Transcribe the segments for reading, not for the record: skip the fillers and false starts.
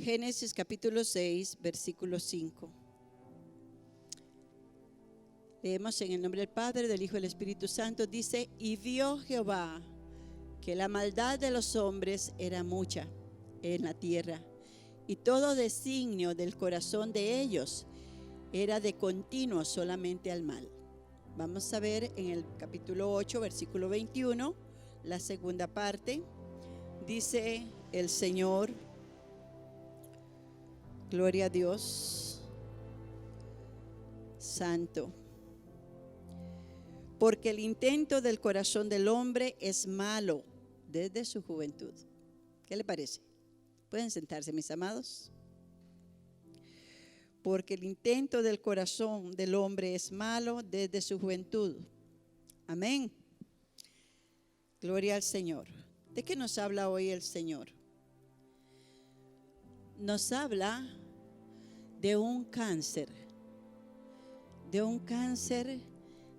Génesis capítulo 6, versículo 5. Leemos en el nombre del Padre, del Hijo y del Espíritu Santo. Dice: y vio Jehová que la maldad de los hombres era mucha en la tierra, y todo designio del corazón de ellos era de continuo solamente al mal. Vamos a ver en el capítulo 8, versículo 21, la segunda parte. Dice el Señor, gloria a Dios, santo. Porque el intento del corazón del hombre es malo desde su juventud. ¿Qué le parece? Pueden sentarse, mis amados. Porque el intento del corazón del hombre es malo desde su juventud. Amén. Gloria al Señor. ¿De qué nos habla hoy el Señor? Nos habla de un cáncer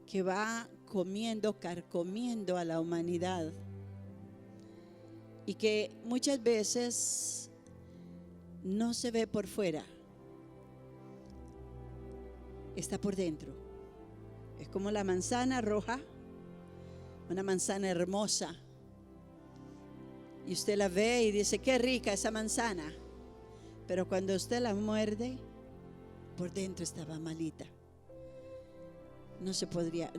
que va carcomiendo a la humanidad, y que muchas veces no se ve por fuera, está por dentro. Es como la manzana roja, una manzana hermosa, y usted la ve y dice: qué rica esa manzana, pero cuando usted la muerde, por dentro estaba malita. No se podía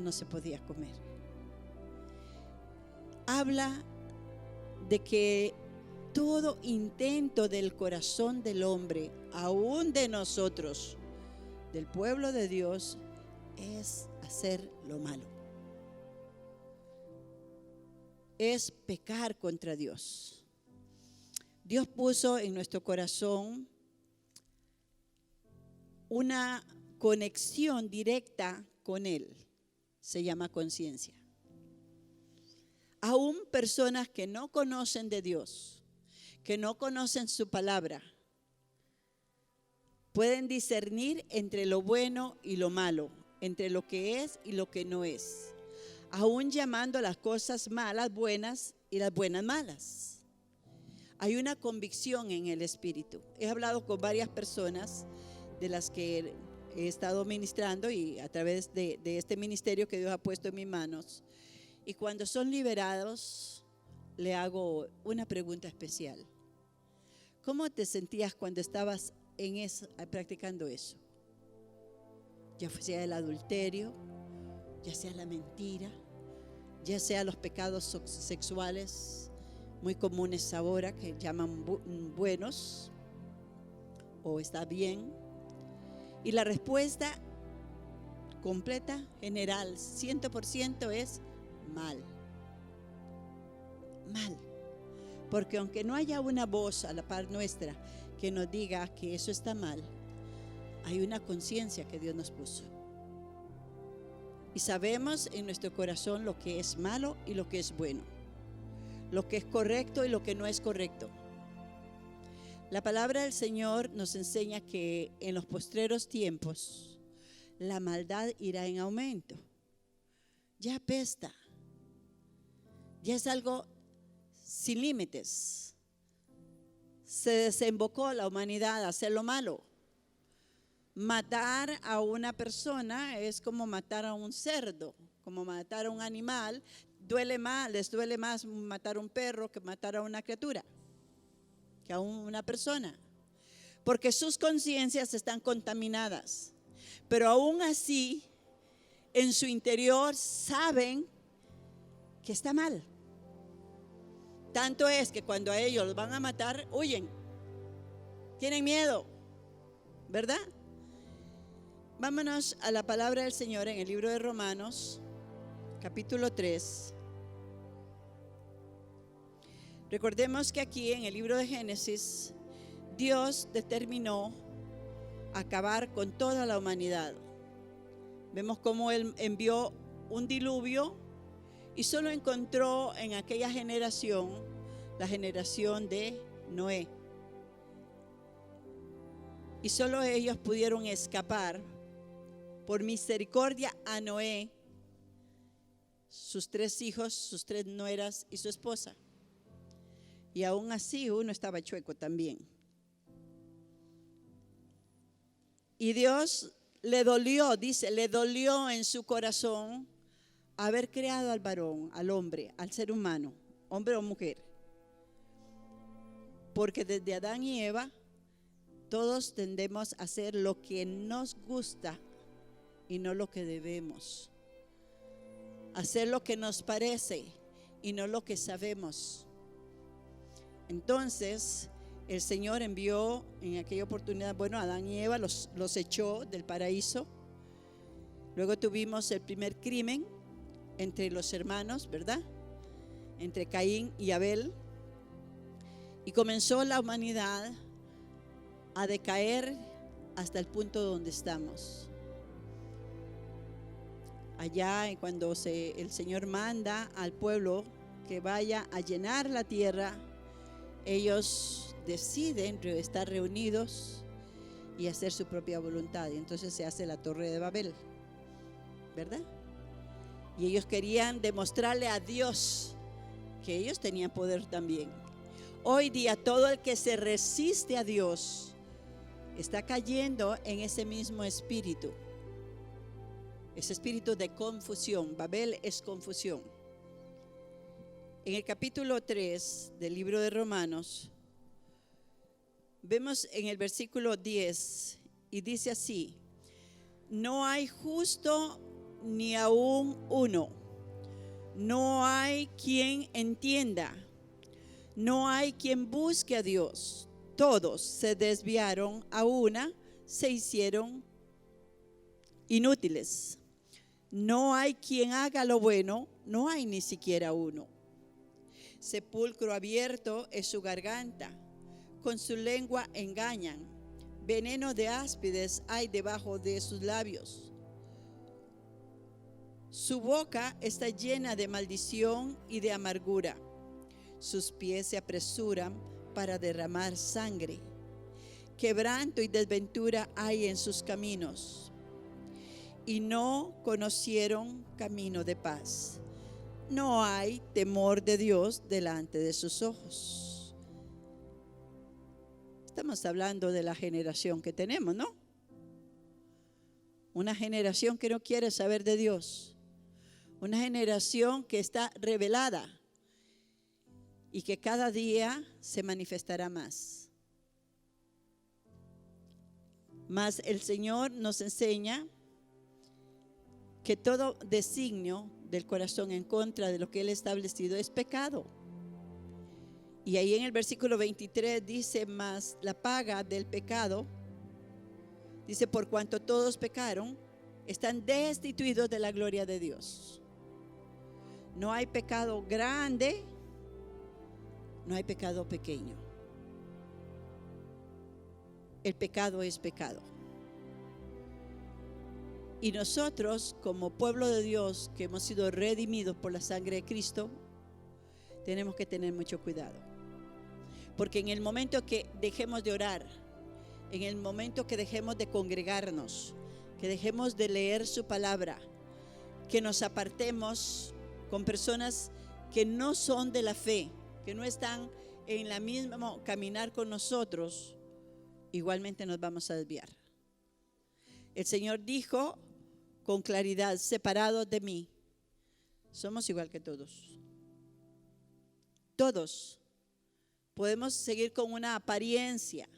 comer. Habla de que todo intento del corazón del hombre, aún de nosotros, del pueblo de Dios, es hacer lo malo. Es pecar contra Dios. Dios puso en nuestro corazón una conexión directa con Él. Se llama conciencia. Aún personas que no conocen de Dios, que no conocen su palabra, pueden discernir entre lo bueno y lo malo, entre lo que es y lo que no es, aún llamando las cosas malas buenas y las buenas malas. Hay una convicción en el espíritu. He hablado con varias personas de las que he estado ministrando, y a través de este ministerio que Dios ha puesto en mis manos, y cuando son liberados le hago una pregunta especial: ¿cómo te sentías cuando estabas en eso, practicando eso? Ya sea el adulterio, ya sea la mentira, ya sea los pecados sexuales muy comunes ahora que llaman buenos, o está bien. Y la respuesta completa, general, 100% es mal. Mal. Porque aunque no haya una voz a la par nuestra que nos diga que eso está mal, hay una conciencia que Dios nos puso. Y sabemos en nuestro corazón lo que es malo y lo que es bueno, lo que es correcto y lo que no es correcto. La palabra del Señor nos enseña que en los postreros tiempos la maldad irá en aumento. Ya apesta. Ya es algo sin límites. Se desembocó la humanidad a hacer lo malo. Matar a una persona es como matar a un cerdo, como matar a un animal. Les duele más matar a un perro que matar a una criatura, que a una persona, porque sus conciencias están contaminadas, pero aún así en su interior saben que está mal. Tanto es que cuando a ellos los van a matar, huyen, tienen miedo, ¿verdad? Vámonos a la palabra del Señor en el libro de Romanos, capítulo 3. Recordemos que aquí en el libro de Génesis, Dios determinó acabar con toda la humanidad. Vemos cómo Él envió un diluvio y solo encontró en aquella generación la generación de Noé. Y solo ellos pudieron escapar por misericordia a Noé, sus 3 hijos, sus 3 nueras y su esposa. Y aún así uno estaba chueco también. Y Dios le dolió, dice, le dolió en su corazón haber creado al varón, al hombre, al ser humano, hombre o mujer. Porque desde Adán y Eva, todos tendemos a hacer lo que nos gusta y no lo que debemos. Hacer lo que nos parece y no lo que sabemos. Entonces, el Señor envió en aquella oportunidad, bueno, Adán y Eva los echó del paraíso. Luego tuvimos el primer crimen entre los hermanos, ¿verdad? Entre Caín y Abel. Y comenzó la humanidad a decaer hasta el punto donde estamos. Allá, cuando el Señor manda al pueblo que vaya a llenar la tierra, ellos deciden estar reunidos y hacer su propia voluntad. Y entonces se hace la Torre de Babel, ¿verdad? Y ellos querían demostrarle a Dios que ellos tenían poder también. Hoy día todo el que se resiste a Dios está cayendo en ese mismo espíritu. Ese espíritu de confusión. Babel es confusión. En el capítulo 3 del libro de Romanos, vemos en el versículo 10 y dice así: no hay justo ni aún uno, no hay quien entienda, no hay quien busque a Dios. Todos se desviaron, a una se hicieron inútiles. No hay quien haga lo bueno, no hay ni siquiera uno. Sepulcro abierto es su garganta, con su lengua engañan. Veneno de áspides hay debajo de sus labios. Su boca está llena de maldición y de amargura. Sus pies se apresuran para derramar sangre. Quebranto y desventura hay en sus caminos. Y no conocieron camino de paz. No hay temor de Dios delante de sus ojos. Estamos hablando de la generación que tenemos, ¿no? Una generación que no quiere saber de Dios. Una generación que está rebelada y que cada día se manifestará más. Mas el Señor nos enseña que todo designio del corazón en contra de lo que Él ha establecido es pecado. Y ahí en el versículo 23 dice: mas la paga del pecado, dice, por cuanto todos pecaron, están destituidos de la gloria de Dios. No hay pecado grande, no hay pecado pequeño. El pecado es pecado. Y nosotros, como pueblo de Dios, que hemos sido redimidos por la sangre de Cristo, tenemos que tener mucho cuidado. Porque en el momento que dejemos de orar, en el momento que dejemos de congregarnos, que dejemos de leer su palabra, que nos apartemos con personas que no son de la fe, que no están en la misma caminar con nosotros, igualmente nos vamos a desviar. El Señor dijo con claridad: separados de mí, somos igual que todos. Todos podemos seguir con una apariencia.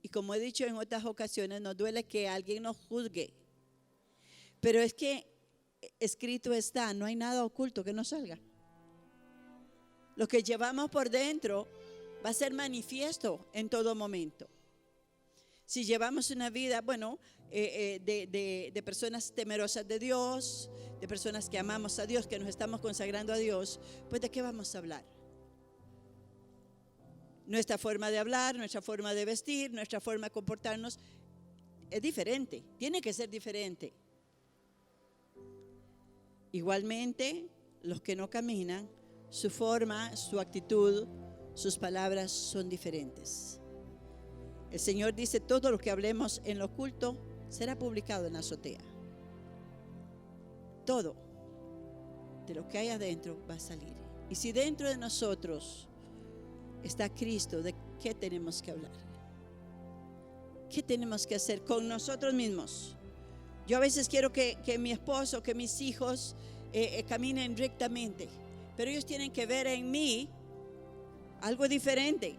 Y como he dicho en otras ocasiones, nos duele que alguien nos juzgue. Pero es que escrito está, no hay nada oculto que no salga. Lo que llevamos por dentro va a ser manifiesto en todo momento. Si llevamos una vida, bueno, de personas temerosas de Dios, de personas que amamos a Dios, que nos estamos consagrando a Dios, pues ¿de qué vamos a hablar? Nuestra forma de hablar, nuestra forma de vestir, nuestra forma de comportarnos es diferente, tiene que ser diferente. Igualmente, los que no caminan, su forma, su actitud, sus palabras son diferentes. El Señor dice: todo lo que hablemos en lo oculto será publicado en la azotea. Todo de lo que hay adentro va a salir. Y si dentro de nosotros está Cristo, ¿de qué tenemos que hablar? ¿Qué tenemos que hacer con nosotros mismos? Yo a veces quiero que mi esposo, que mis hijos caminen rectamente, pero ellos tienen que ver en mí algo diferente,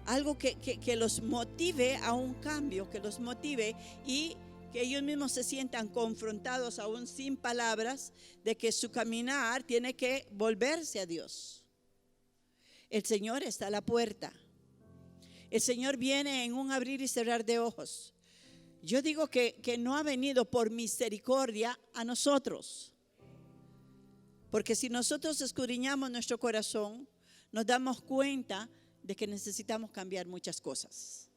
algo que los motive a un cambio, que los motive y que ellos mismos se sientan confrontados aún sin palabras de que su caminar tiene que volverse a Dios. El Señor está a la puerta. El Señor viene en un abrir y cerrar de ojos. Yo digo que no ha venido por misericordia a nosotros. Porque si nosotros escudriñamos nuestro corazón, nos damos cuenta de que necesitamos cambiar muchas cosas.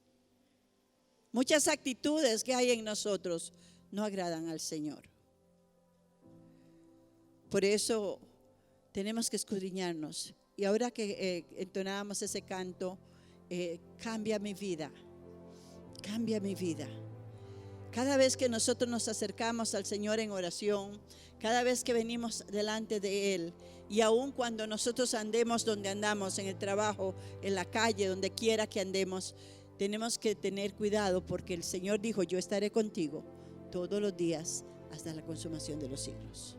Muchas actitudes que hay en nosotros no agradan al Señor. Por eso tenemos que escudriñarnos. Y ahora que entonábamos ese canto, cambia mi vida, cambia mi vida. Cada vez que nosotros nos acercamos al Señor en oración, cada vez que venimos delante de Él, y aun cuando nosotros andemos donde andamos, en el trabajo, en la calle, donde quiera que andemos, tenemos que tener cuidado porque el Señor dijo: yo estaré contigo todos los días hasta la consumación de los siglos.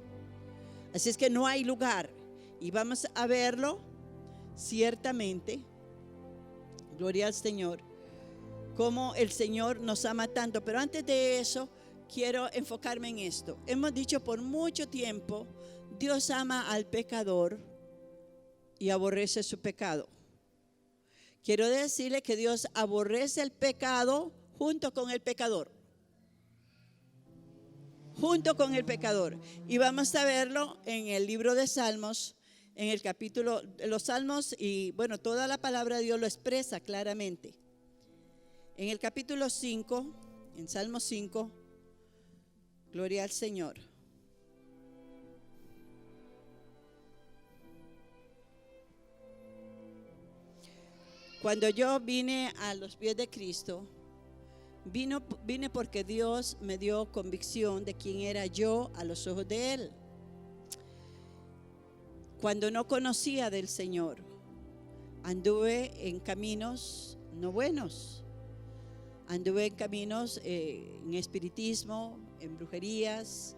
Así es que no hay lugar, y vamos a verlo ciertamente, gloria al Señor, cómo el Señor nos ama tanto. Pero antes de eso, quiero enfocarme en esto. Hemos dicho por mucho tiempo, Dios ama al pecador y aborrece su pecado. Quiero decirle que Dios aborrece el pecado junto con el pecador. Junto con el pecador. Y vamos a verlo en el libro de Salmos, en el capítulo de los Salmos, y bueno, toda la palabra de Dios lo expresa claramente. En el capítulo 5, en Salmo 5, gloria al Señor. Cuando yo vine a los pies de Cristo, vine porque Dios me dio convicción de quién era yo a los ojos de Él. Cuando no conocía del Señor, anduve en caminos no buenos. Anduve en caminos, en espiritismo, en brujerías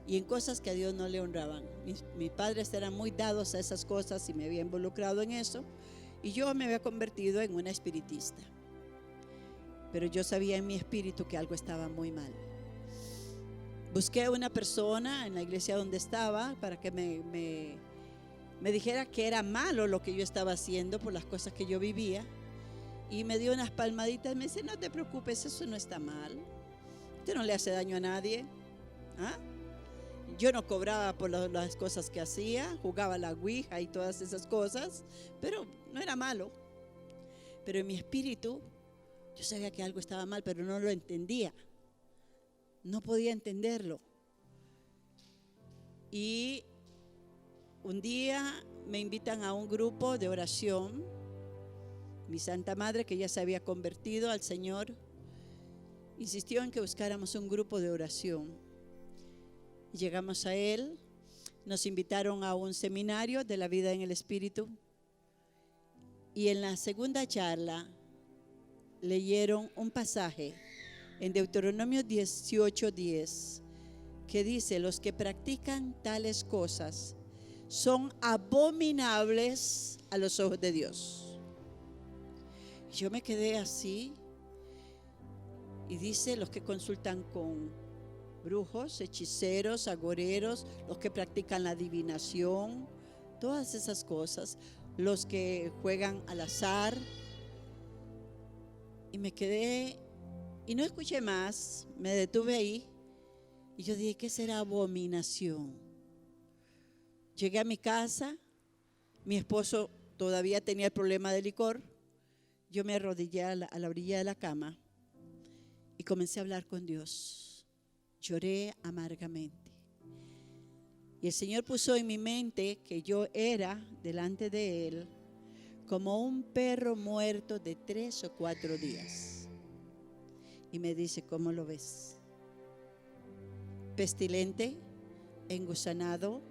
y en cosas que a Dios no le honraban. Mis padres eran muy dados a esas cosas y me había involucrado en eso. Y yo me había convertido en una espiritista. Pero yo sabía en mi espíritu que algo estaba muy mal. Busqué a una persona en la iglesia donde estaba para que me dijera que era malo lo que yo estaba haciendo por las cosas que yo vivía. Y me dio unas palmaditas y me dice: no te preocupes, eso no está mal. Usted no le hace daño a nadie. ¿Ah? Yo no cobraba por las cosas que hacía, jugaba la ouija y todas esas cosas, pero no era malo. Pero en mi espíritu yo sabía que algo estaba mal, pero no lo entendía. No podía entenderlo. Y un día me invitan a un grupo de oración. Mi Santa Madre, que ya se había convertido al Señor, insistió en que buscáramos un grupo de oración. Llegamos a él, nos invitaron a un seminario de la vida en el Espíritu, y en la segunda charla leyeron un pasaje en Deuteronomio 18:10 que dice: los que practican tales cosas son abominables a los ojos de Dios. Yo me quedé así, y dice: los que consultan con brujos, hechiceros, agoreros, los que practican la adivinación, todas esas cosas, los que juegan al azar. Y me quedé y no escuché más, me detuve ahí y yo dije: ¿qué será abominación? Llegué a mi casa, mi esposo todavía tenía el problema del licor. Yo me arrodillé a la orilla de la cama y comencé a hablar con Dios. Lloré amargamente. Y el Señor puso en mi mente que yo era delante de Él como un perro muerto de 3 o 4 días. Y me dice: ¿cómo lo ves? Pestilente, engusanado,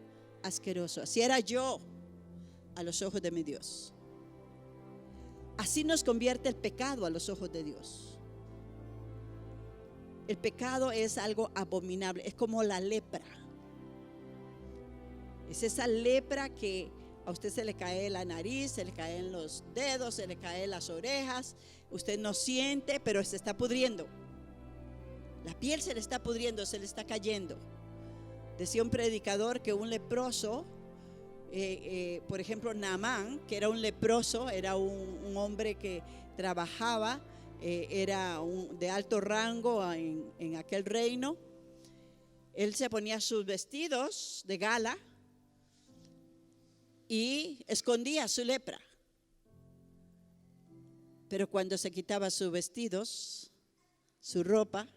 asqueroso. Así era yo a los ojos de mi Dios. Así nos convierte el pecado a los ojos de Dios. El pecado es algo abominable, es como la lepra. Es esa lepra que a usted se le cae la nariz, se le caen los dedos, se le caen las orejas. Usted no siente, pero se está pudriendo. La piel se le está pudriendo, se le está cayendo. Decía un predicador que un leproso, por ejemplo Naamán, que era un leproso, era un hombre que trabajaba, era de alto rango en aquel reino. Él se ponía sus vestidos de gala y escondía su lepra. Pero cuando se quitaba sus vestidos, su ropa,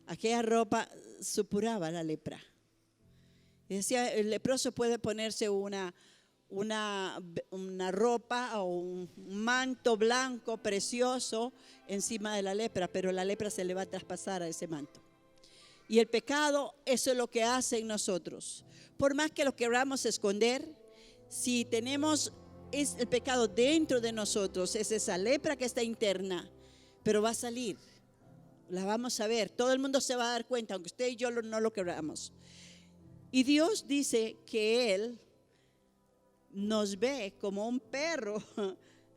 aquella ropa supuraba la lepra. Y decía, el leproso puede ponerse una ropa o un manto blanco precioso encima de la lepra, pero la lepra se le va a traspasar a ese manto. Y el pecado, eso es lo que hace en nosotros. Por más que lo queramos esconder, si tenemos el pecado dentro de nosotros, es esa lepra que está interna, pero va a salir. La vamos a ver, todo el mundo se va a dar cuenta, aunque usted y yo no lo queramos. Y Dios dice que Él nos ve como un perro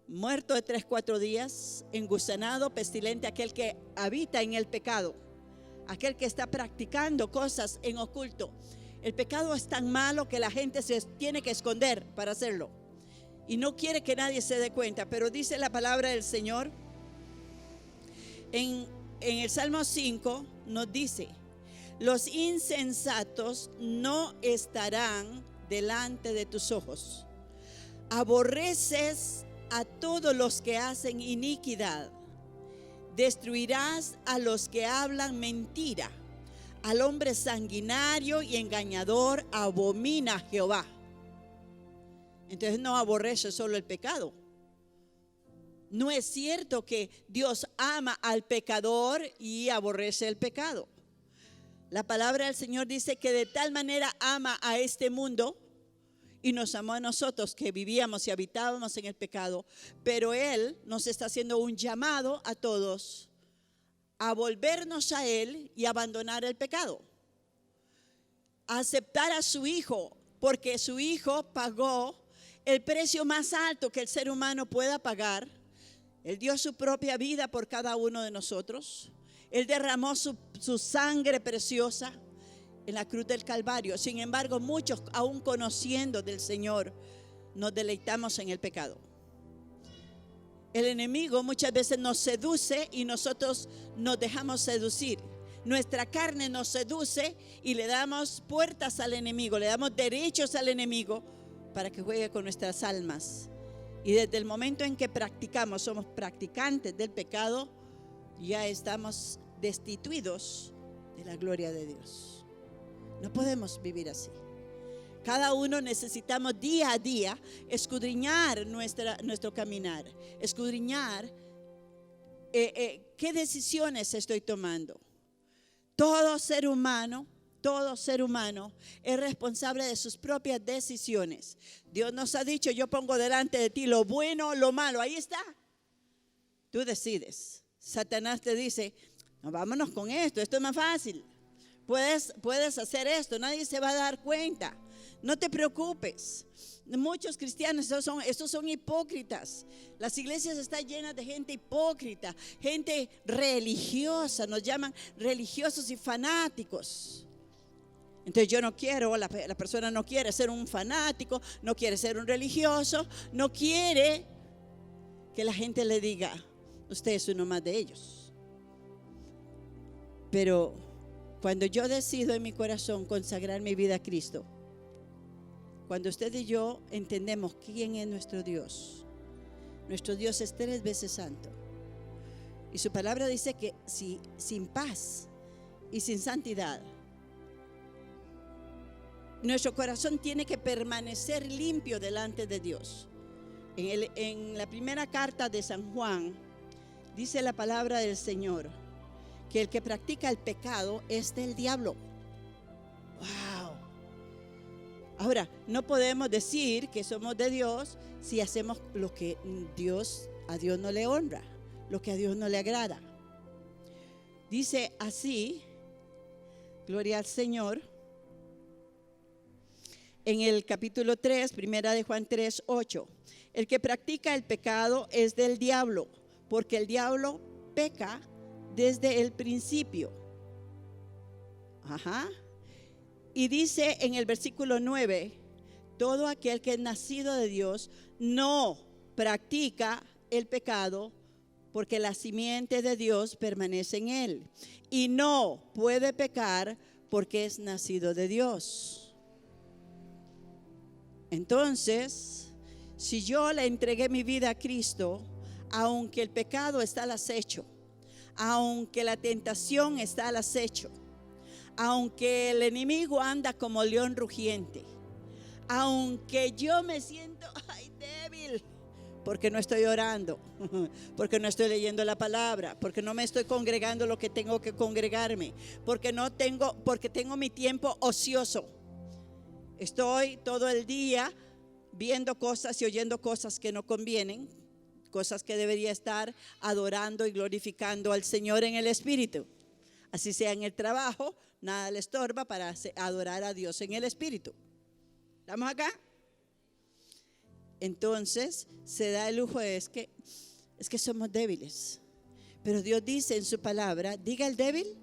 muerto de 3-4 días, engusanado, pestilente, aquel que habita en el pecado, aquel que está practicando cosas en oculto. El pecado es tan malo que la gente se tiene que esconder para hacerlo y no quiere que nadie se dé cuenta, pero dice la palabra del Señor en el Salmo 5, nos dice: los insensatos no estarán delante de tus ojos. Aborreces a todos los que hacen iniquidad. Destruirás a los que hablan mentira. Al hombre sanguinario y engañador abomina Jehová. Entonces no aborrece solo el pecado. No es cierto que Dios ama al pecador y aborrece el pecado. La palabra del Señor dice que de tal manera ama a este mundo y nos amó a nosotros que vivíamos y habitábamos en el pecado, pero Él nos está haciendo un llamado a todos a volvernos a Él y abandonar el pecado, a aceptar a su Hijo, porque su Hijo pagó el precio más alto que el ser humano pueda pagar. Él dio su propia vida por cada uno de nosotros. Él derramó su sangre preciosa en la cruz del Calvario. Sin embargo, muchos, aún conociendo del Señor, nos deleitamos en el pecado. El enemigo muchas veces nos seduce y nosotros nos dejamos seducir. Nuestra carne nos seduce y le damos puertas al enemigo, le damos derechos al enemigo para que juegue con nuestras almas. Y desde el momento en que practicamos, somos practicantes del pecado, ya estamos destituidos de la gloria de Dios. No podemos vivir así. Cada uno necesitamos día a día escudriñar nuestro caminar, escudriñar qué decisiones estoy tomando. Todo ser humano es responsable de sus propias decisiones. Dios nos ha dicho: yo pongo delante de ti lo bueno, lo malo. Ahí está. Tú decides. Satanás te dice: no, vámonos con esto es más fácil. Puedes hacer esto, nadie se va a dar cuenta. No te preocupes. Muchos cristianos, estos son hipócritas. Las iglesias están llenas de gente hipócrita, gente religiosa, nos llaman religiosos y fanáticos. Entonces yo no quiero, la persona no quiere ser un fanático, no quiere ser un religioso, no quiere que la gente le diga: usted es uno más de ellos. Pero cuando yo decido en mi corazón consagrar mi vida a Cristo, cuando usted y yo entendemos quién es nuestro Dios es 3 veces santo. Y su palabra dice que si sin paz y sin santidad, nuestro corazón tiene que permanecer limpio delante de Dios. En la primera carta de San Juan dice la palabra del Señor que el que practica el pecado es del diablo. ¡Wow! Ahora, no podemos decir que somos de Dios si hacemos lo que a Dios no le honra, lo que a Dios no le agrada. Dice así, gloria al Señor, en el capítulo 3, primera de Juan 3, 8. El que practica el pecado es del diablo, porque el diablo peca desde el principio. Y dice en el versículo 9, todo aquel que es nacido de Dios no practica el pecado, porque la simiente de Dios permanece en él, y no puede pecar porque es nacido de Dios. Entonces, si yo le entregué mi vida a Cristo, aunque el pecado está al acecho, aunque la tentación está al acecho, aunque el enemigo anda como león rugiente, aunque yo me siento débil, porque no estoy orando, porque no estoy leyendo la palabra, porque no me estoy congregando lo que tengo que congregarme, porque tengo mi tiempo ocioso. Estoy todo el día viendo cosas y oyendo cosas que no convienen, cosas que debería estar adorando y glorificando al Señor en el Espíritu. Así sea en el trabajo, nada le estorba para adorar a Dios en el Espíritu. ¿Estamos acá? Entonces se da el lujo es que somos débiles. Pero Dios dice en su palabra, diga el débil,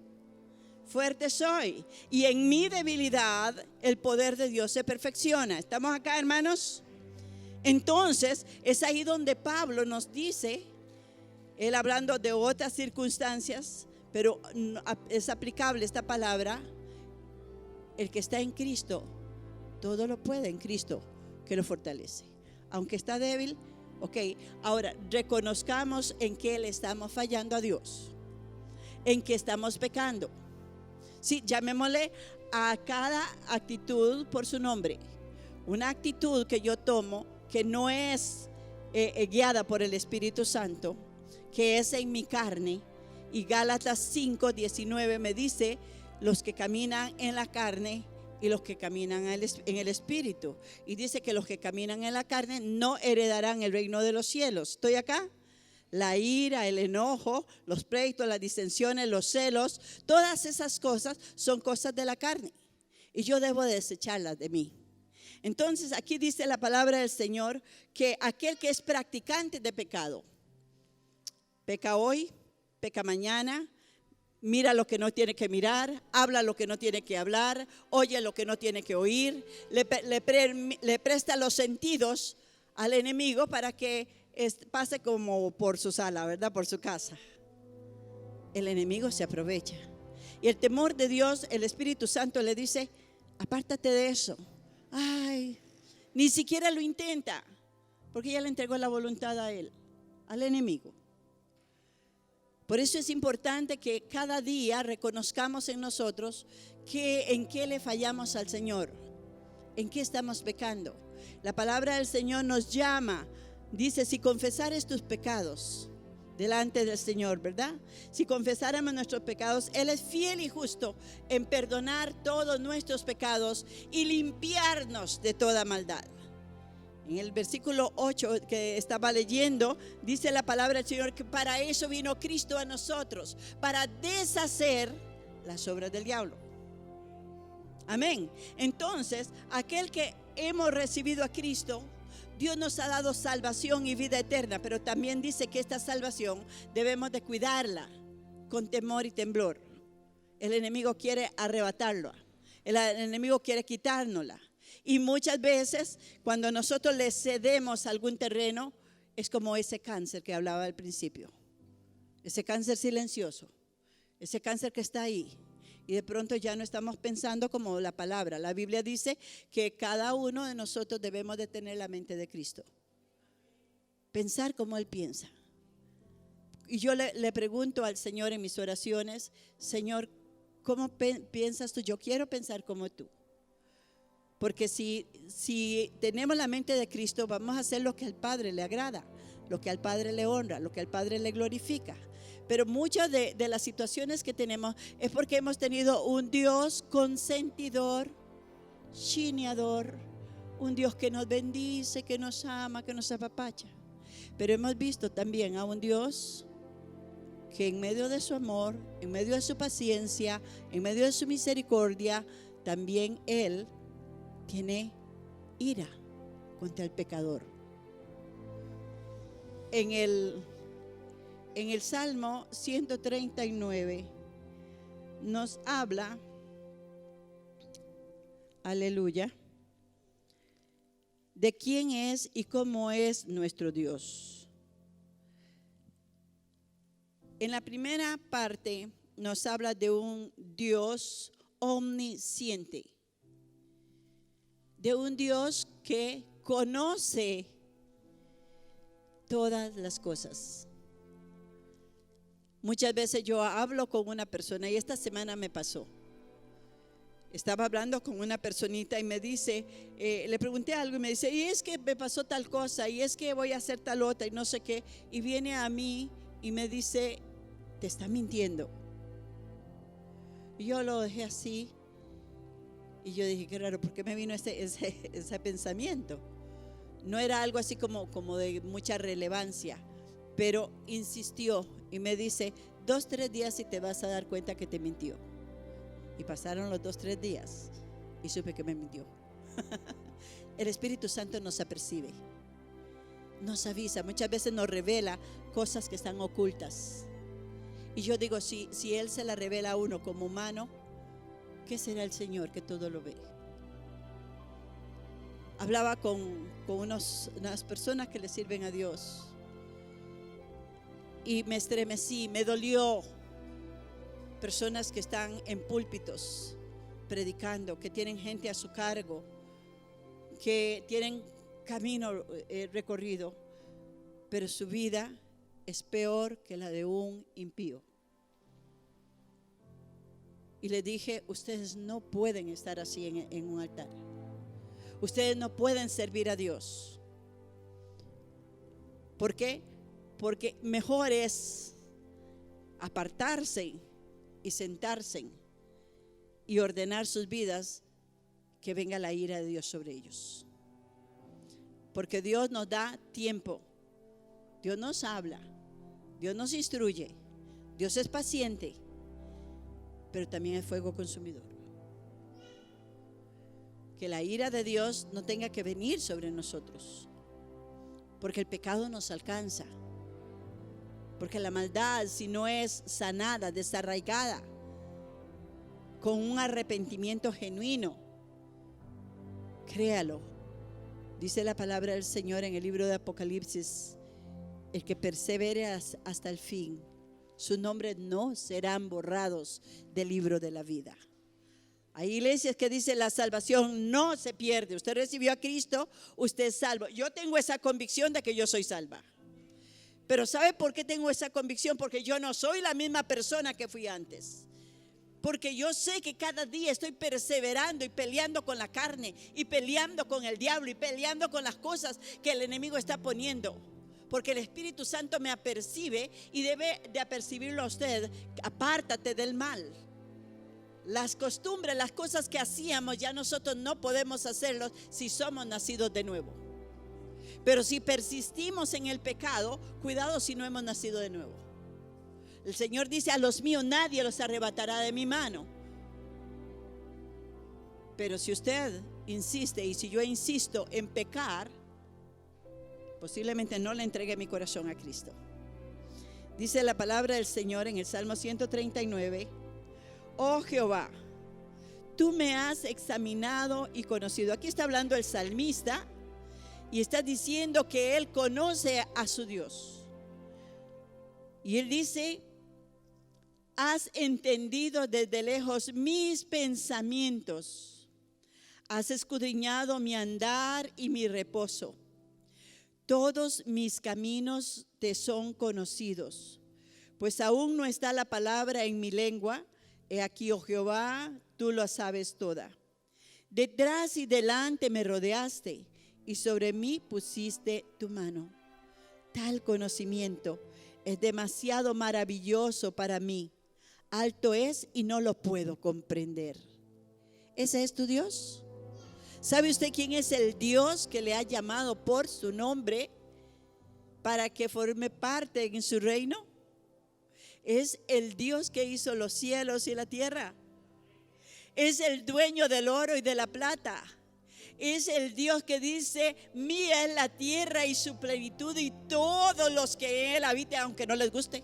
fuerte soy. Y en mi debilidad el poder de Dios se perfecciona. ¿Estamos acá, hermanos? Entonces es ahí donde Pablo nos dice, él hablando de otras circunstancias, pero es aplicable esta palabra: el que está en Cristo, todo lo puede en Cristo que lo fortalece. Aunque está débil, ahora reconozcamos en qué le estamos fallando a Dios, en qué estamos pecando. Sí, llamémosle a cada actitud por su nombre. Una actitud que yo tomo que no es guiada por el Espíritu Santo, que es en mi carne. Y Gálatas 5, 19 me dice, los que caminan en la carne y los que caminan en el Espíritu. Y dice que los que caminan en la carne no heredarán el reino de los cielos. ¿Estoy acá? La ira, el enojo, los pleitos, las disensiones, los celos, todas esas cosas son cosas de la carne, y yo debo desecharlas de mí. Entonces aquí dice la palabra del Señor que aquel que es practicante de pecado, peca hoy, peca mañana, mira lo que no tiene que mirar, habla lo que no tiene que hablar, oye lo que no tiene que oír, le presta los sentidos al enemigo para que pase como por su sala, ¿verdad? Por su casa. El enemigo se aprovecha. Y el temor de Dios, el Espíritu Santo le dice, apártate de eso. Ay, ni siquiera lo intenta, porque ya le entregó la voluntad a él, al enemigo. Por eso es importante que cada día reconozcamos en nosotros en qué le fallamos al Señor, en qué estamos pecando. La palabra del Señor nos llama, dice, si confesares tus pecados delante del Señor, ¿verdad? Si confesáramos nuestros pecados, Él es fiel y justo en perdonar todos nuestros pecados y limpiarnos de toda maldad. En el versículo 8 que estaba leyendo, dice la palabra del Señor que para eso vino Cristo a nosotros, para deshacer las obras del diablo. Amén. Entonces, aquel que hemos recibido a Cristo, Dios nos ha dado salvación y vida eterna, pero también dice que esta salvación debemos de cuidarla con temor y temblor. El enemigo quiere arrebatarlo, el enemigo quiere quitárnosla. Y muchas veces cuando nosotros le cedemos algún terreno, es como ese cáncer que hablaba al principio, ese cáncer silencioso, ese cáncer que está ahí. Y de pronto ya no estamos pensando como la palabra. La Biblia dice que cada uno de nosotros debemos de tener la mente de Cristo. Pensar como Él piensa. Y yo le pregunto al Señor en mis oraciones, Señor, ¿cómo piensas tú? Yo quiero pensar como tú. Porque si tenemos la mente de Cristo, vamos a hacer lo que al Padre le agrada, lo que al Padre le honra, lo que al Padre le glorifica. Pero muchas de las situaciones que tenemos es porque hemos tenido un Dios consentidor chineador, un Dios que nos bendice, que nos ama, que nos apapacha. Pero hemos visto también a un Dios que en medio de su amor, en medio de su paciencia, en medio de su misericordia, también Él tiene ira contra el pecador. En el Salmo 139 nos habla, aleluya, de quién es y cómo es nuestro Dios. En la primera parte nos habla de un Dios omnisciente, de un Dios que conoce todas las cosas. Muchas veces yo hablo con una persona, y esta semana me pasó. Estaba hablando con una personita y me dice, le pregunté algo y me dice, y es que me pasó tal cosa, y es que voy a hacer tal otra y no sé qué. Y viene a mí y me dice, te está mintiendo. Y yo lo dejé así y yo dije, qué raro, ¿por qué me vino ese pensamiento? No era algo así como de mucha relevancia, pero insistió y me dice, 2-3 días y te vas a dar cuenta que te mintió. Y pasaron los 2-3 días y supe que me mintió. El Espíritu Santo nos apercibe, nos avisa, muchas veces nos revela cosas que están ocultas. Y yo digo, si Él se la revela a uno como humano, ¿qué será el Señor que todo lo ve? Hablaba con unas personas que le sirven a Dios y me estremecí, me dolió. Personas que están en púlpitos predicando, que tienen gente a su cargo, que tienen camino recorrido, pero su vida es peor que la de un impío. Y le dije, ustedes no pueden estar así en un altar. Ustedes no pueden servir a Dios. ¿Por qué? Porque mejor es apartarse y sentarse y ordenar sus vidas que venga la ira de Dios sobre ellos. Porque Dios nos da tiempo, Dios nos habla, Dios nos instruye, Dios es paciente, pero también es fuego consumidor. Que la ira de Dios no tenga que venir sobre nosotros, porque el pecado nos alcanza. Porque la maldad, si no es sanada, desarraigada, con un arrepentimiento genuino, créalo, dice la palabra del Señor en el libro de Apocalipsis, el que persevere hasta el fin, sus nombres no serán borrados del libro de la vida. Hay iglesias que dicen la salvación no se pierde. Usted recibió a Cristo, usted es salvo. Yo tengo esa convicción de que yo soy salva. Pero ¿sabe por qué tengo esa convicción? Porque yo no soy la misma persona que fui antes. Porque yo sé que cada día estoy perseverando y peleando con la carne y peleando con el diablo y peleando con las cosas que el enemigo está poniendo. Porque el Espíritu Santo me apercibe y debe de apercibirlo a usted. Apártate del mal. Las costumbres, las cosas que hacíamos, ya nosotros no podemos hacerlos si somos nacidos de nuevo. Pero si persistimos en el pecado, cuidado si no hemos nacido de nuevo. El Señor dice, a los míos nadie los arrebatará de mi mano. Pero si usted insiste y si yo insisto en pecar, posiblemente no le entregue mi corazón a Cristo. Dice la palabra del Señor en el Salmo 139, oh Jehová, tú me has examinado y conocido. Aquí está hablando el salmista y está diciendo que él conoce a su Dios. Y él dice, has entendido desde lejos mis pensamientos, has escudriñado mi andar y mi reposo. Todos mis caminos te son conocidos, pues aún no está la palabra en mi lengua. He aquí, oh Jehová, tú lo sabes toda. Detrás y delante me rodeaste y sobre mí pusiste tu mano. Tal conocimiento es demasiado maravilloso para mí. Alto es y no lo puedo comprender. ¿Ese es tu Dios? ¿Sabe usted quién es el Dios que le ha llamado por su nombre para que forme parte en su reino? Es el Dios que hizo los cielos y la tierra. Es el dueño del oro y de la plata. Es el Dios que dice: mía es la tierra y su plenitud y todos los que en él habiten, aunque no les guste.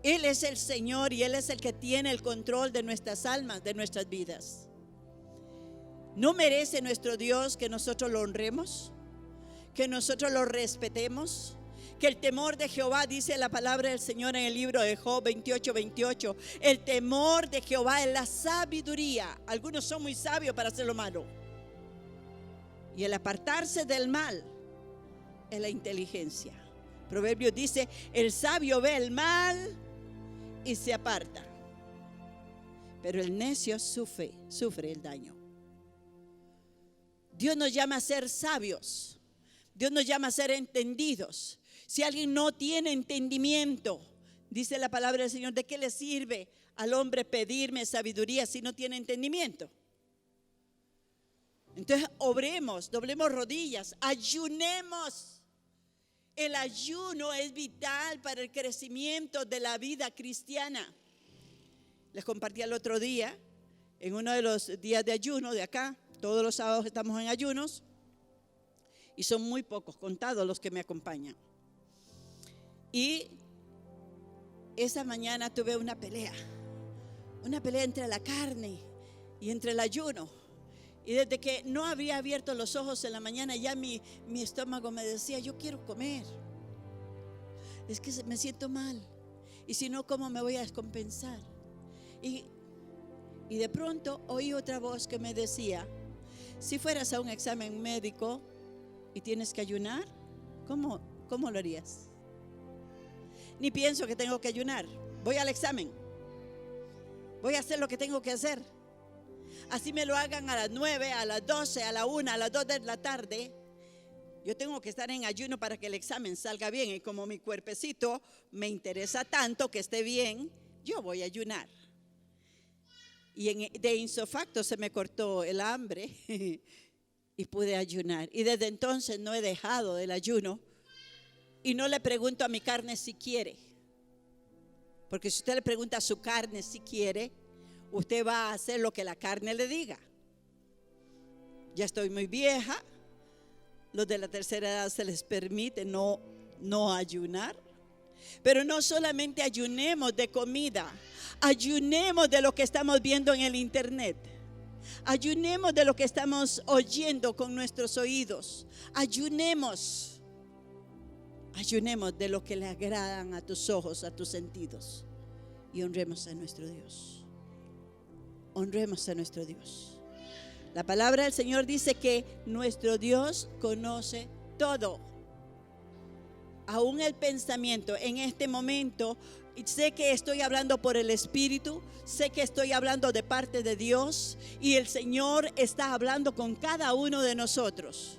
Él es el Señor y Él es el que tiene el control de nuestras almas, de nuestras vidas. ¿No merece nuestro Dios que nosotros lo honremos? ¿Que nosotros lo respetemos? Que el temor de Jehová, dice la palabra del Señor en el libro de Job 28:28, el temor de Jehová es la sabiduría. Algunos son muy sabios para hacer lo malo. Y el apartarse del mal es la inteligencia. Proverbios dice: el sabio ve el mal y se aparta, pero el necio sufre el daño. Dios nos llama a ser sabios. Dios nos llama a ser entendidos. Si alguien no tiene entendimiento, dice la palabra del Señor, ¿de qué le sirve al hombre pedirme sabiduría si no tiene entendimiento? Entonces obremos, doblemos rodillas, ayunemos. El ayuno es vital para el crecimiento de la vida cristiana. Les compartí el otro día, en uno de los días de ayuno de acá, todos los sábados estamos en ayunos, y son muy pocos, contados los que me acompañan. Y esa mañana tuve una pelea entre la carne y entre el ayuno. Y desde que no había abierto los ojos en la mañana, ya mi estómago me decía: yo quiero comer. Es que me siento mal. Y si no, ¿cómo me voy a descompensar? Y de pronto oí otra voz que me decía: si fueras a un examen médico y tienes que ayunar, ¿cómo lo harías? Ni pienso que tengo que ayunar. Voy al examen. Voy a hacer lo que tengo que hacer. Así me lo hagan a las 9, a las 12, a la 1, a las 2 de la tarde. Yo tengo que estar en ayuno para que el examen salga bien. Y como mi cuerpecito me interesa tanto que esté bien, yo voy a ayunar. Y de insofacto se me cortó el hambre y pude ayunar. Y desde entonces no he dejado del ayuno. Y no le pregunto a mi carne si quiere. Porque si usted le pregunta a su carne si quiere, usted va a hacer lo que la carne le diga. Ya estoy muy vieja. Los de la tercera edad se les permite no ayunar. Pero no solamente ayunemos de comida, ayunemos de lo que estamos viendo en el internet. Ayunemos de lo que estamos oyendo con nuestros oídos. Ayunemos de lo que le agradan a tus ojos, a tus sentidos. Y honremos a nuestro Dios. Honremos a nuestro Dios. La palabra del Señor dice que nuestro Dios conoce todo. Aún el pensamiento en este momento. Sé que estoy hablando por el Espíritu, sé que estoy hablando de parte de Dios, y el Señor está hablando con cada uno de nosotros.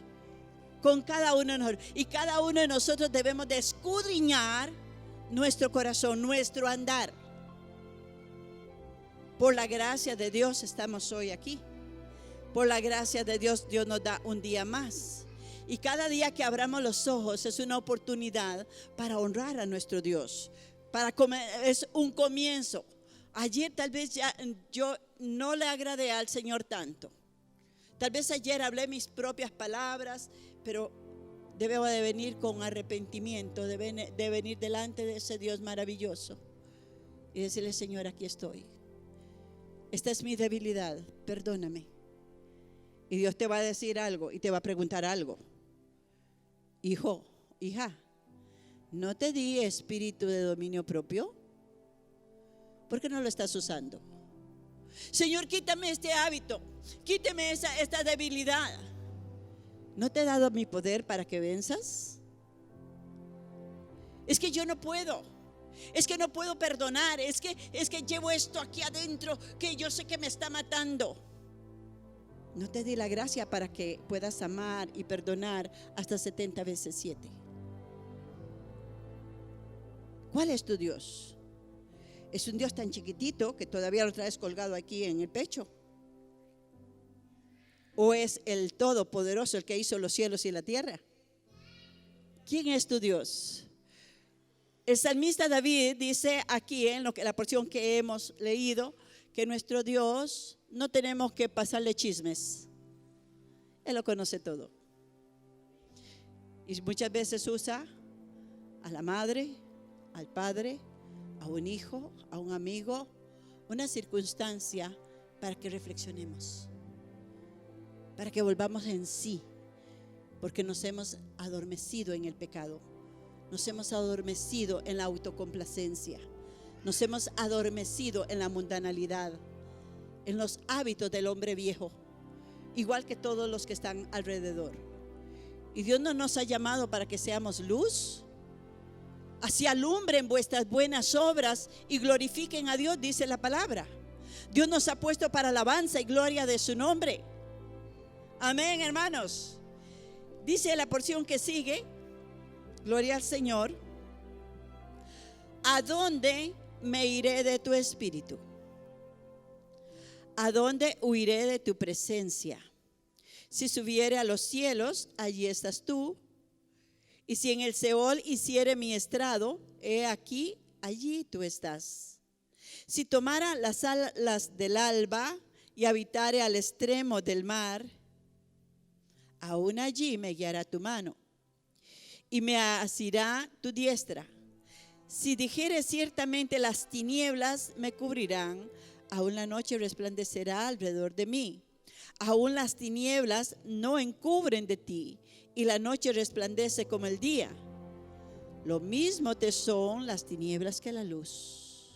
Con cada uno de nosotros. Y cada uno de nosotros debemos de escudriñar nuestro corazón, nuestro andar. Por la gracia de Dios estamos hoy aquí. Por la gracia de Dios, Dios nos da un día más. Y cada día que abramos los ojos es una oportunidad para honrar a nuestro Dios. Es un comienzo. Ayer tal vez yo no le agradé al Señor tanto. Tal vez ayer hablé mis propias palabras, pero debo de venir con arrepentimiento, de venir delante de ese Dios maravilloso y decirle: Señor, aquí estoy. Esta es mi debilidad, perdóname. Y Dios te va a decir algo y te va a preguntar algo. Hijo, hija, ¿no te di espíritu de dominio propio? ¿Por qué no lo estás usando? Señor, quítame este hábito, quítame esta debilidad. ¿No te he dado mi poder para que venzas? Es que yo no puedo. Es que no puedo perdonar. Es que llevo esto aquí adentro que yo sé que me está matando. No te di la gracia para que puedas amar y perdonar hasta 70 veces 7. ¿Cuál es tu Dios? Es un Dios tan chiquitito que todavía lo traes colgado aquí en el pecho. ¿O es el Todopoderoso el que hizo los cielos y la tierra? ¿Quién es tu Dios? El salmista David dice aquí en la porción que hemos leído que nuestro Dios no tenemos que pasarle chismes. Él lo conoce todo. Y muchas veces usa a la madre, al padre, a un hijo, a un amigo, una circunstancia para que reflexionemos, para que volvamos en sí, porque nos hemos adormecido en el pecado, nos hemos adormecido en la autocomplacencia, nos hemos adormecido en la mundanalidad, en los hábitos del hombre viejo, igual que todos los que están alrededor. Y Dios no nos ha llamado para que seamos luz. Así alumbren vuestras buenas obras y glorifiquen a Dios, dice la palabra. Dios nos ha puesto para alabanza y gloria de su nombre. Amén, hermanos. Dice la porción que sigue, gloria al Señor. ¿A dónde me iré de tu espíritu? ¿A dónde huiré de tu presencia? Si subiere a los cielos, allí estás tú. Y si en el Seol hiciere mi estrado, he aquí, allí tú estás. Si tomara las alas del alba y habitare al extremo del mar, aún allí me guiará tu mano y me asirá tu diestra. Si dijere ciertamente las tinieblas me cubrirán, aún la noche resplandecerá alrededor de mí. Aún las tinieblas no encubren de ti, y la noche resplandece como el día. Lo mismo te son las tinieblas que la luz.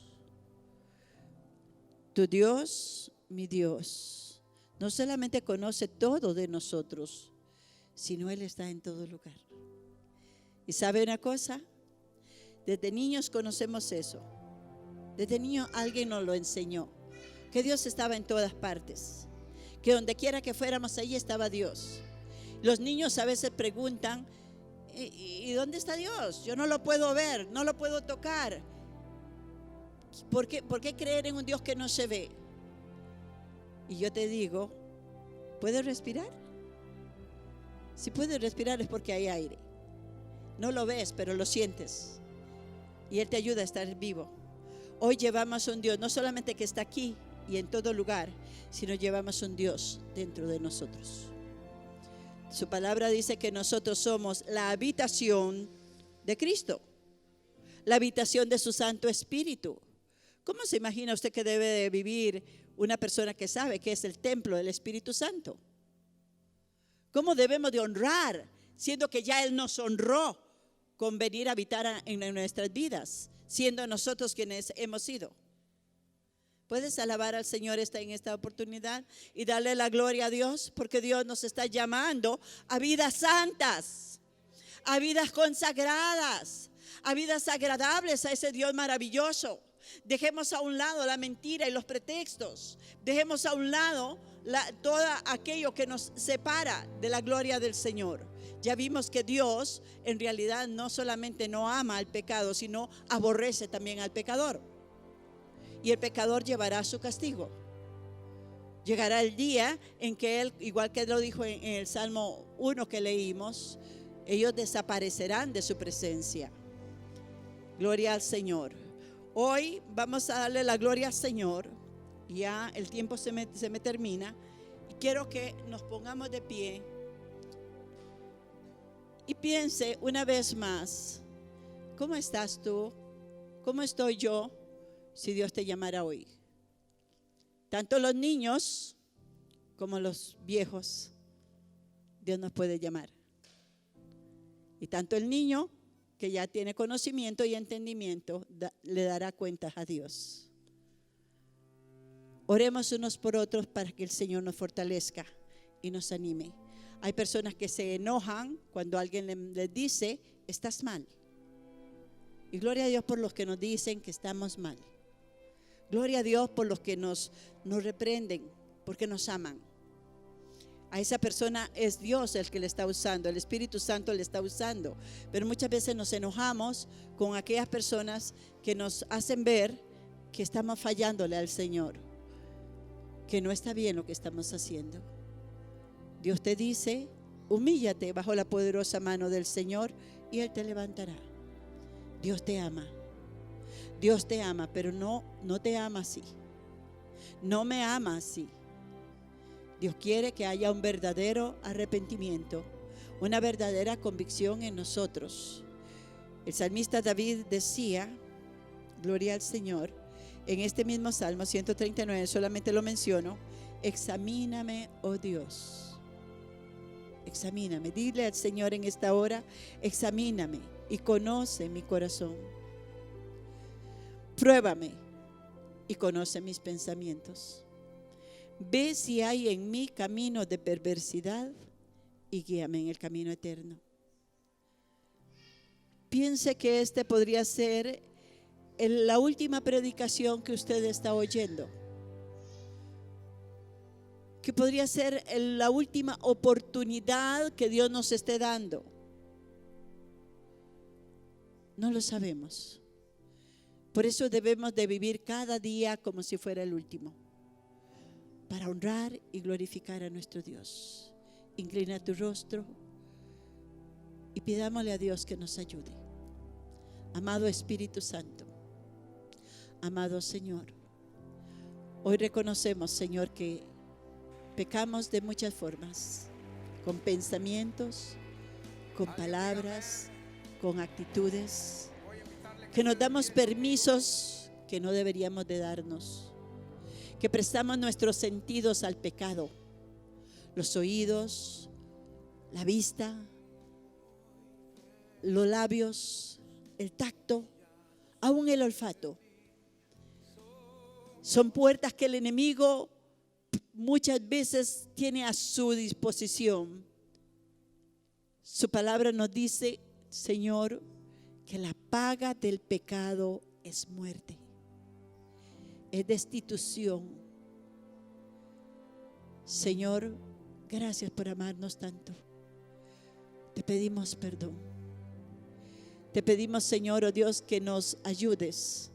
Tu Dios, mi Dios, no solamente conoce todo de nosotros, sino Él está en todo lugar. ¿Y sabe una cosa? Desde niños conocemos eso. Desde niño alguien nos lo enseñó, que Dios estaba en todas partes, que donde quiera que fuéramos, ahí estaba Dios. Los niños a veces preguntan, ¿y dónde está Dios? Yo no lo puedo ver, no lo puedo tocar. ¿Por qué creer en un Dios que no se ve? Y yo te digo, ¿puedes respirar? Si puedes respirar es porque hay aire. No lo ves, pero lo sientes. Y Él te ayuda a estar vivo. Hoy llevamos un Dios, no solamente que está aquí y en todo lugar, sino llevamos un Dios dentro de nosotros. Su palabra dice que nosotros somos la habitación de Cristo, la habitación de su Santo Espíritu. ¿Cómo se imagina usted que debe de vivir una persona que sabe que es el templo del Espíritu Santo? ¿Cómo debemos de honrar, siendo que ya Él nos honró con venir a habitar en nuestras vidas, siendo nosotros quienes hemos sido? ¿Puedes alabar al Señor en esta oportunidad y darle la gloria a Dios? Porque Dios nos está llamando a vidas santas, a vidas consagradas, a vidas agradables a ese Dios maravilloso. Dejemos a un lado la mentira y los pretextos. Dejemos a un lado todo aquello que nos separa de la gloria del Señor. Ya vimos que Dios en realidad no solamente no ama al pecado, sino aborrece también al pecador. Y el pecador llevará su castigo. Llegará el día en que Él, igual que lo dijo en el Salmo 1 que leímos, ellos desaparecerán de su presencia. Gloria al Señor. Hoy vamos a darle la gloria al Señor. Ya el tiempo se me termina. Y quiero que nos pongamos de pie y piense una vez más, ¿cómo estás tú? ¿Cómo estoy yo? Si Dios te llamara hoy. Tanto los niños como los viejos, Dios nos puede llamar. Y tanto el niño que ya tiene conocimiento y entendimiento, le dará cuentas a Dios. Oremos unos por otros para que el Señor nos fortalezca y nos anime. Hay personas que se enojan cuando alguien les dice, estás mal. Y gloria a Dios por los que nos dicen que estamos mal. Gloria a Dios por los que nos reprenden, porque nos aman. A esa persona es Dios el que le está usando, el Espíritu Santo le está usando. Pero muchas veces nos enojamos con aquellas personas que nos hacen ver que estamos fallándole al Señor, que no está bien lo que estamos haciendo. Dios te dice, humíllate bajo la poderosa mano del Señor y Él te levantará. Dios te ama. Dios te ama, pero no te ama así. No me ama así. Dios quiere que haya un verdadero arrepentimiento, una verdadera convicción en nosotros. El salmista David decía, gloria al Señor, en este mismo Salmo 139, solamente lo menciono, examíname, oh Dios. Examíname. Dile al Señor en esta hora, examíname y conoce mi corazón. Pruébame y conoce mis pensamientos. Ve si hay en mí camino de perversidad y guíame en el camino eterno. Piense que este podría ser la última predicación que usted está oyendo. Que podría ser la última oportunidad que Dios nos esté dando. No lo sabemos. Por eso debemos de vivir cada día como si fuera el último, para honrar y glorificar a nuestro Dios. Inclina tu rostro y pidámosle a Dios que nos ayude. Amado Espíritu Santo, amado Señor, hoy reconocemos, Señor, que pecamos de muchas formas, con pensamientos, con palabras, con actitudes, que nos damos permisos que no deberíamos de darnos, que prestamos nuestros sentidos al pecado, los oídos, la vista, los labios, el tacto, aún el olfato. Son puertas que el enemigo muchas veces tiene a su disposición. Su palabra nos dice, Señor, que la paga del pecado es muerte, es destitución. Señor, gracias por amarnos tanto. Te pedimos perdón. Te pedimos, Señor, oh Dios, que nos ayudes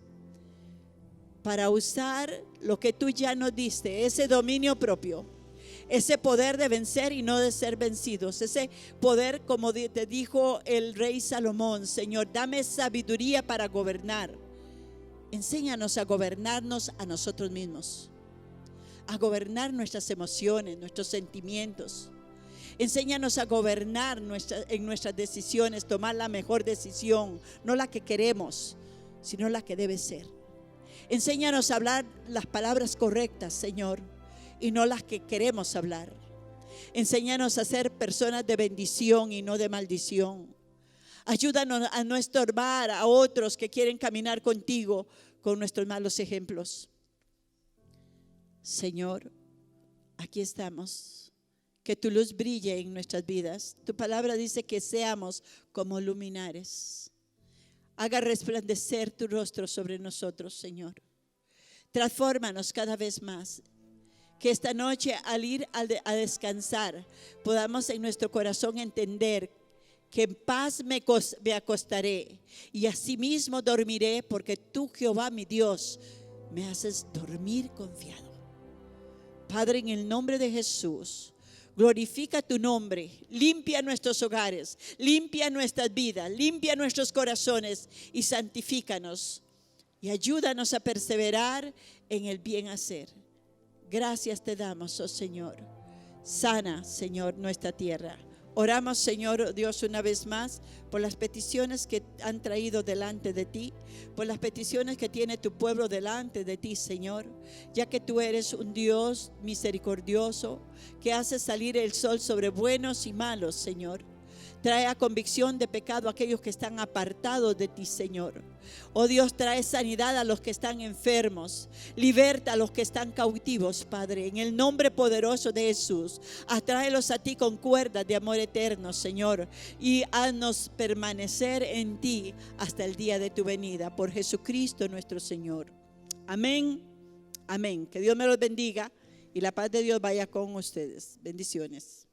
para usar lo que tú ya nos diste, ese dominio propio, ese poder de vencer y no de ser vencidos, ese poder, como te dijo el rey Salomón, Señor, dame sabiduría para gobernar. Enséñanos a gobernarnos a nosotros mismos, a gobernar nuestras emociones, nuestros sentimientos. Enséñanos a gobernar en nuestras decisiones, tomar la mejor decisión, no la que queremos, sino la que debe ser. Enséñanos a hablar las palabras correctas, Señor, y no las que queremos hablar. Enséñanos a ser personas de bendición y no de maldición. Ayúdanos a no estorbar a otros que quieren caminar contigo con nuestros malos ejemplos. Señor, aquí estamos. Que tu luz brille en nuestras vidas. Tu palabra dice que seamos como luminares. Haga resplandecer tu rostro sobre nosotros, Señor. Transfórmanos cada vez más. Que esta noche al ir a descansar podamos en nuestro corazón entender que en paz me acostaré y asimismo dormiré, porque tú, Jehová mi Dios, me haces dormir confiado. Padre, en el nombre de Jesús, glorifica tu nombre, limpia nuestros hogares, limpia nuestras vidas, limpia nuestros corazones y santifícanos y ayúdanos a perseverar en el bien hacer. Gracias te damos, oh Señor. Sana, Señor, nuestra tierra. Oramos, Señor Dios, una vez más por las peticiones que han traído delante de ti, por las peticiones que tiene tu pueblo delante de ti, Señor, ya que tú eres un Dios misericordioso que hace salir el sol sobre buenos y malos, Señor. Trae a convicción de pecado a aquellos que están apartados de ti, Señor. Oh Dios, trae sanidad a los que están enfermos. Liberta a los que están cautivos, Padre. En el nombre poderoso de Jesús, atráelos a ti con cuerdas de amor eterno, Señor. Y haznos permanecer en ti hasta el día de tu venida. Por Jesucristo nuestro Señor. Amén. Amén. Que Dios me los bendiga y la paz de Dios vaya con ustedes. Bendiciones.